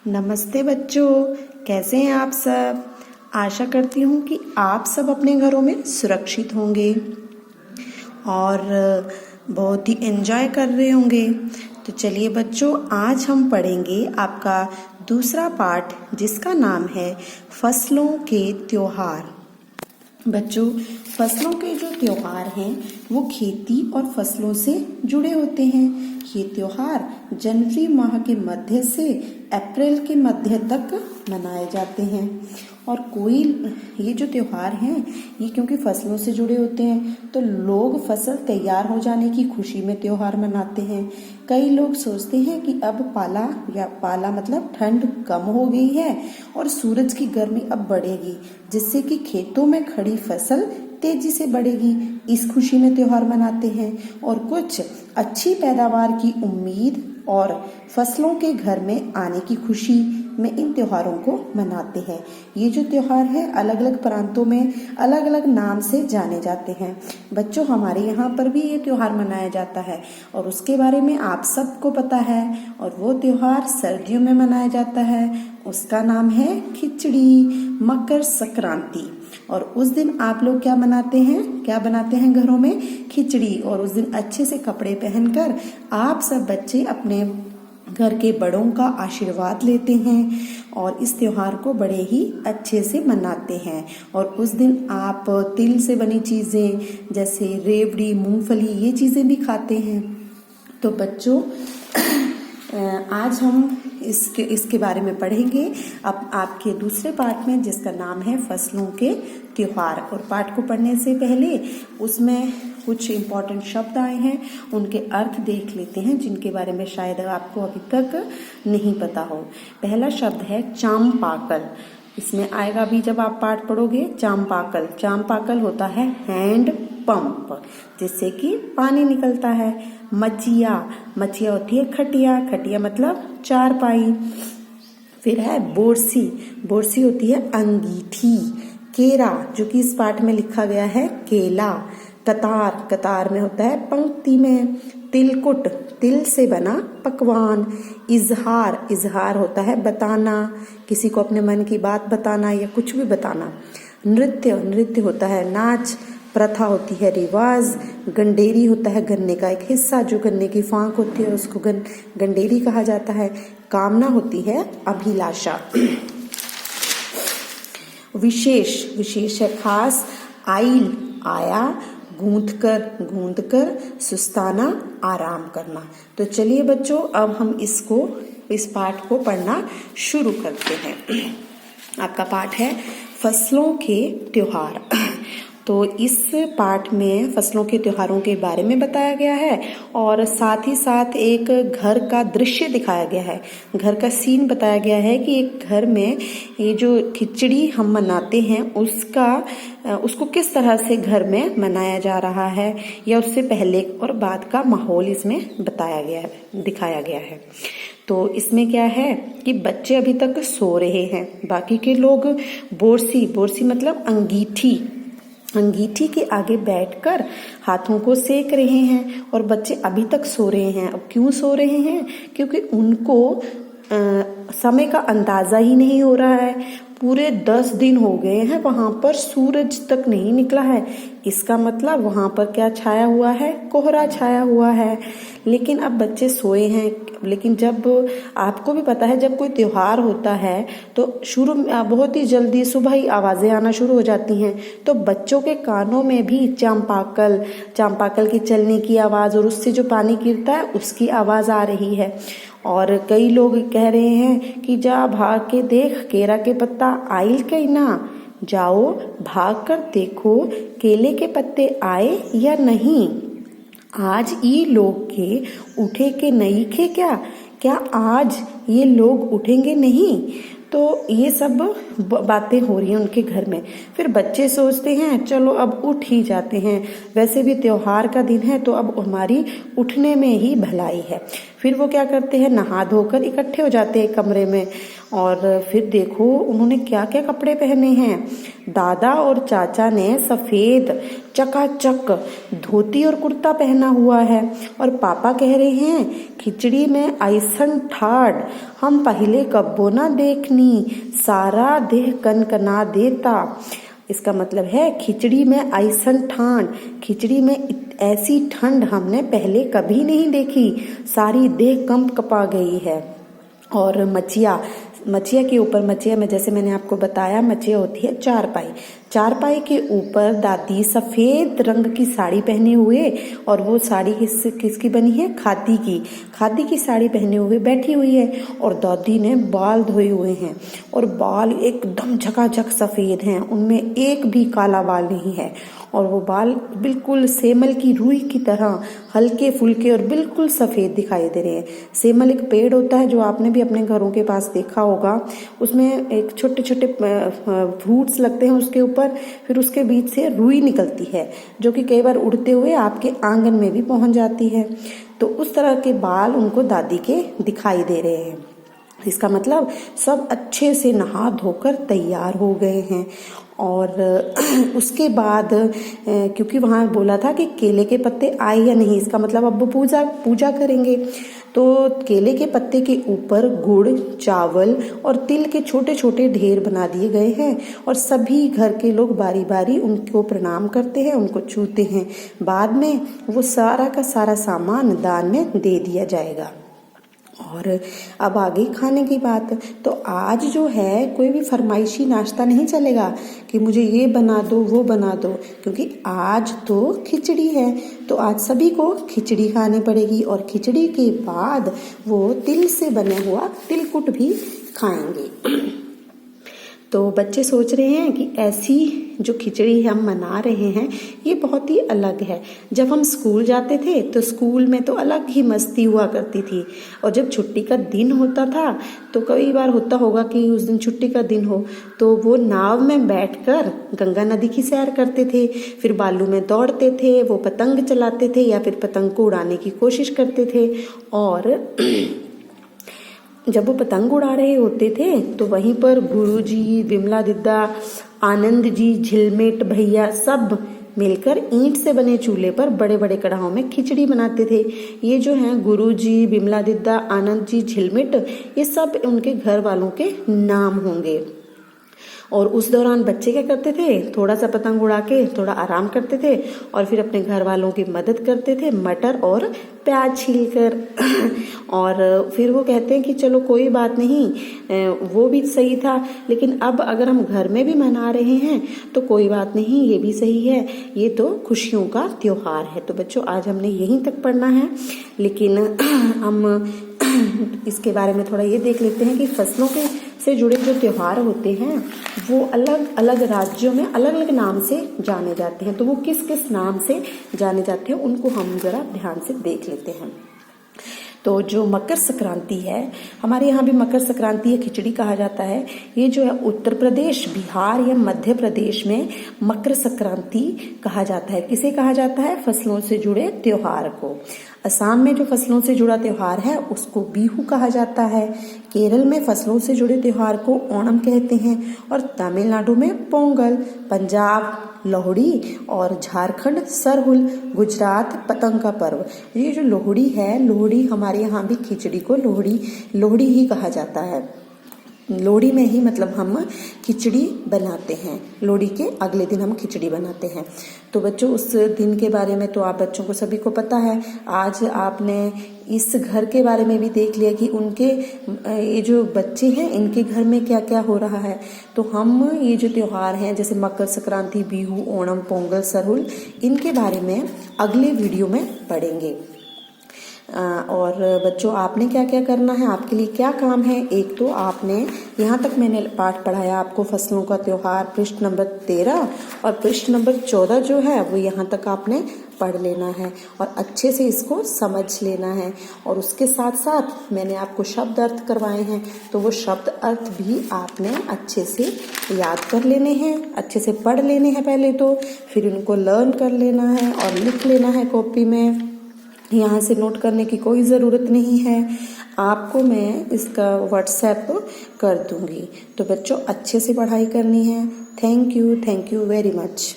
नमस्ते बच्चों, कैसे हैं आप सब। आशा करती हूँ कि आप सब अपने घरों में सुरक्षित होंगे और बहुत ही एंजॉय कर रहे होंगे। तो चलिए बच्चों, आज हम पढ़ेंगे आपका दूसरा पाठ जिसका नाम है फसलों के त्योहार। बच्चों, फसलों के जो त्योहार हैं वो खेती और फसलों से जुड़े होते हैं। ये त्योहार जनवरी माह के मध्य से अप्रैल के मध्य तक मनाए जाते हैं। और ये जो त्योहार हैं ये क्योंकि फसलों से जुड़े होते हैं तो लोग फसल तैयार हो जाने की खुशी में त्योहार मनाते हैं। कई लोग सोचते हैं कि अब पाला मतलब ठंड कम हो गई है और सूरज की गर्मी अब बढ़ेगी, जिससे कि खेतों में खड़ी फसल तेजी से बढ़ेगी। इस खुशी में त्योहार मनाते हैं और कुछ अच्छी पैदावार की उम्मीद और फसलों के घर में आने की खुशी में इन त्योहारों को मनाते हैं। ये जो त्योहार है अलग अलग प्रांतों में अलग अलग नाम से जाने जाते हैं। बच्चों, हमारे यहाँ पर भी ये त्योहार मनाया जाता है और उसके बारे में आप सबको पता है। और वो त्योहार सर्दियों में मनाया जाता है, उसका नाम है खिचड़ी, मकर संक्रांति। और उस दिन आप लोग क्या बनाते हैं घरों में खिचड़ी। और उस दिन अच्छे से कपड़े पहनकर आप सब बच्चे अपने घर के बड़ों का आशीर्वाद लेते हैं और इस त्योहार को बड़े ही अच्छे से मनाते हैं। और उस दिन आप तिल से बनी चीजें जैसे रेवड़ी, मूंगफली, ये चीजें भी खाते हैं। तो बच्चों, आज हम इसके बारे में पढ़ेंगे अब आपके दूसरे पाठ में, जिसका नाम है फसलों के त्योहार। और पाठ को पढ़ने से पहले उसमें कुछ इम्पोर्टेंट शब्द आए हैं, उनके अर्थ देख लेते हैं, जिनके बारे में शायद आपको अभी तक नहीं पता हो। पहला शब्द है चांपाकल। इसमें आएगा भी जब आप पाठ पढ़ोगे। चांपाकल, चांपाकल होता है हैंड पंप, जिससे कि पानी निकलता है। मचिया, मचिया होती है खटिया, खटिया मतलब चारपाई। फिर है बोरसी, बोरसी होती है अंगीठी। केरा, जो कि इस पाठ में लिखा गया है केला। कतार, कतार में होता है पंक्ति में। तिलकुट, तिल से बना पकवान। इजहार, इजहार होता है बताना, किसी को अपने मन की बात बताना या कुछ भी बताना। नृत्य, नृत्य होता है नाच। प्रथा होती है रिवाज। गंडेरी होता है गन्ने का एक हिस्सा, जो गन्ने की फांक होती है उसको गंडेरी कहा जाता है। कामना होती है अभिलाषा। विशेष, विशेष है खास। आइल, आया। गूंथ कर, सुस्ताना, आराम करना। तो चलिए बच्चों, अब हम इस पाठ को पढ़ना शुरू करते हैं। आपका पाठ है फसलों के त्योहार। तो इस पाठ में फसलों के त्योहारों के बारे में बताया गया है और साथ ही साथ एक घर का दृश्य दिखाया गया है, घर का सीन बताया गया है कि एक घर में ये जो खिचड़ी हम मनाते हैं उसको किस तरह से घर में मनाया जा रहा है, या उससे पहले और बाद का माहौल इसमें बताया गया है, दिखाया गया है। तो इसमें क्या है कि बच्चे अभी तक सो रहे हैं, बाकी के लोग बोरसी, बोरसी मतलब अंगीठी, अंगीठी के आगे बैठकर हाथों को सेक रहे हैं और बच्चे अभी तक सो रहे हैं। अब क्यों सो रहे हैं? क्योंकि उनको समय का अंदाजा ही नहीं हो रहा है। पूरे 10 दिन हो गए हैं, वहां पर सूरज तक नहीं निकला है। इसका मतलब वहां पर क्या छाया हुआ है? कोहरा छाया हुआ है। लेकिन अब बच्चे सोए हैं। लेकिन जब आपको भी पता है, जब कोई त्योहार होता है तो बहुत ही जल्दी सुबह ही आवाजें आना शुरू हो जाती हैं। तो बच्चों के कानों में भी चांपाकल, चांपाकल की चलने की आवाज और उससे जो पानी गिरता है उसकी आवाज आ रही है। और कई लोग कह रहे हैं कि जा भाग के देख, केरा के पत्ता आइल कहीं ना, जाओ भाग कर देखो केले के पत्ते आए या नहीं। आज ये लोग के उठे के नहीं खे क्या आज ये लोग उठेंगे नहीं? तो ये सब बातें हो रही हैं उनके घर में। फिर बच्चे सोचते हैं चलो अब उठ ही जाते हैं, वैसे भी त्योहार का दिन है तो अब हमारी उठने में ही भलाई है। फिर वो क्या करते हैं, नहा धोकर इकट्ठे हो जाते हैं कमरे में। और फिर देखो उन्होंने क्या क्या कपड़े पहने हैं। दादा और चाचा ने सफेद चकाचक धोती और कुर्ता पहना हुआ है, और पापा कह रहे हैं खिचड़ी में ऐसन ठाड़ हम पहले कब्बो ना देखनी, सारा देह कनकना देता। इसका मतलब है खिचड़ी में ऐसन ठंड, खिचड़ी में ऐसी ठंड हमने पहले कभी नहीं देखी, सारी देह कंप कपा गई है। और मचिया, मचिया के ऊपर, मचिया में जैसे मैंने आपको बताया मचिया होती है चारपाई, चारपाई के ऊपर दादी सफेद रंग की साड़ी पहने हुए, और वो साड़ी किसकी बनी है, खादी की साड़ी पहने हुए बैठी हुई है। और दादी ने बाल धोए हुए हैं, और बाल एकदम झकाझक सफेद हैं, उनमें एक भी काला बाल नहीं है, और वो बाल बिल्कुल सेमल की रुई की तरह हल्के फुल्के और बिल्कुल सफेद दिखाई दे रहे हैं। सेमल एक पेड़ होता है जो आपने भी अपने घरों के पास देखा होगा, उसमें एक छोटे छोटे फ्रूट्स लगते हैं उसके ऊपर, फिर उसके बीच से रुई निकलती है जो कि कई बार उड़ते हुए आपके आंगन में भी पहुंच जाती है। तो उस तरह के बाल उनको दादी के दिखाई दे रहे हैं। इसका मतलब सब अच्छे से नहा धोकर तैयार हो गए हैं। और उसके बाद क्योंकि वहाँ बोला था कि केले के पत्ते आए या नहीं, इसका मतलब अब वो पूजा करेंगे। तो केले के पत्ते के ऊपर गुड़, चावल और तिल के छोटे छोटे ढेर बना दिए गए हैं, और सभी घर के लोग बारी बारी उनको प्रणाम करते हैं, उनको छूते हैं। बाद में वो सारा का सारा सामान दान में दे दिया जाएगा। और अब आगे खाने की बात, तो आज जो है कोई भी फरमाइशी नाश्ता नहीं चलेगा कि मुझे ये बना दो वो बना दो, क्योंकि आज तो खिचड़ी है, तो आज सभी को खिचड़ी खानी पड़ेगी। और खिचड़ी के बाद वो तिल से बना हुआ तिलकुट भी खाएंगे। तो बच्चे सोच रहे हैं कि ऐसी जो खिचड़ी हम मना रहे हैं ये बहुत ही अलग है। जब हम स्कूल जाते थे तो स्कूल में तो अलग ही मस्ती हुआ करती थी, और जब छुट्टी का दिन होता था तो कई बार होता होगा कि उस दिन छुट्टी का दिन हो तो वो नाव में बैठकर गंगा नदी की सैर करते थे, फिर बालू में दौड़ते थे, वो पतंग चलाते थे या फिर पतंग को उड़ाने की कोशिश करते थे। और जब वो पतंग उड़ा रहे होते थे तो वहीं पर गुरुजी, विमला दीदा, आनंद जी, झिलमिट भैया सब मिलकर ईंट से बने चूल्हे पर बड़े बड़े कढ़ाओं में खिचड़ी बनाते थे। ये जो हैं गुरुजी, विमला दीदा, आनंद जी, झिलमिट, ये सब उनके घर वालों के नाम होंगे। और उस दौरान बच्चे क्या करते थे, थोड़ा सा पतंग उड़ा के थोड़ा आराम करते थे, और फिर अपने घर वालों की मदद करते थे मटर और प्याज छीलकर। और फिर वो कहते हैं कि चलो कोई बात नहीं, वो भी सही था, लेकिन अब अगर हम घर में भी मना रहे हैं तो कोई बात नहीं, ये भी सही है, ये तो खुशियों का त्योहार है। तो बच्चों आज हमने यहीं तक पढ़ना है, लेकिन हम इसके बारे में थोड़ा ये देख लेते हैं कि फसलों के से जुड़े जो त्योहार होते हैं वो अलग अलग राज्यों में अलग अलग नाम से जाने जाते हैं। तो वो किस किस नाम से जाने जाते हैं उनको हम जरा ध्यान से देख लेते हैं। तो जो मकर संक्रांति है, हमारे यहाँ भी मकर संक्रांति या खिचड़ी कहा जाता है, ये जो है उत्तर प्रदेश, बिहार या मध्य प्रदेश में मकर संक्रांति कहा जाता है। किसे कहा जाता है, फसलों से जुड़े त्योहार को। असम में जो फसलों से जुड़ा त्योहार है उसको बिहू कहा जाता है। केरल में फसलों से जुड़े त्योहार को ओणम कहते हैं, और तमिलनाडु में पोंगल, पंजाब लोहड़ी और झारखंड सरहुल, गुजरात पतंग का पर्व। ये जो लोहड़ी है, लोहड़ी हमारे यहाँ भी खिचड़ी को लोहड़ी ही कहा जाता है। लोहड़ी में ही मतलब हम खिचड़ी बनाते हैं, लोहड़ी के अगले दिन हम खिचड़ी बनाते हैं। तो बच्चों उस दिन के बारे में तो आप बच्चों को सभी को पता है। आज आपने इस घर के बारे में भी देख लिया कि उनके ये जो बच्चे हैं इनके घर में क्या क्या हो रहा है। तो हम ये जो त्योहार हैं जैसे मकर संक्रांति, बिहू, ओणम, पोंगल, सरहुल, इनके बारे में अगले वीडियो में पढ़ेंगे। और बच्चों आपने क्या क्या करना है, आपके लिए क्या काम है। एक तो आपने यहाँ तक मैंने पाठ पढ़ाया आपको फसलों का त्योहार, पृष्ठ नंबर 13 और पृष्ठ नंबर 14 जो है वो यहाँ तक आपने पढ़ लेना है और अच्छे से इसको समझ लेना है। और उसके साथ साथ मैंने आपको शब्द अर्थ करवाए हैं, तो वो शब्द अर्थ भी आपने अच्छे से याद कर लेने हैं, अच्छे से पढ़ लेने हैं पहले तो, फिर उनको लर्न कर लेना है और लिख लेना है कॉपी में। यहाँ से नोट करने की कोई ज़रूरत नहीं है, आपको मैं इसका व्हाट्सएप कर दूँगी। तो बच्चों अच्छे से पढ़ाई करनी है। Thank you very much.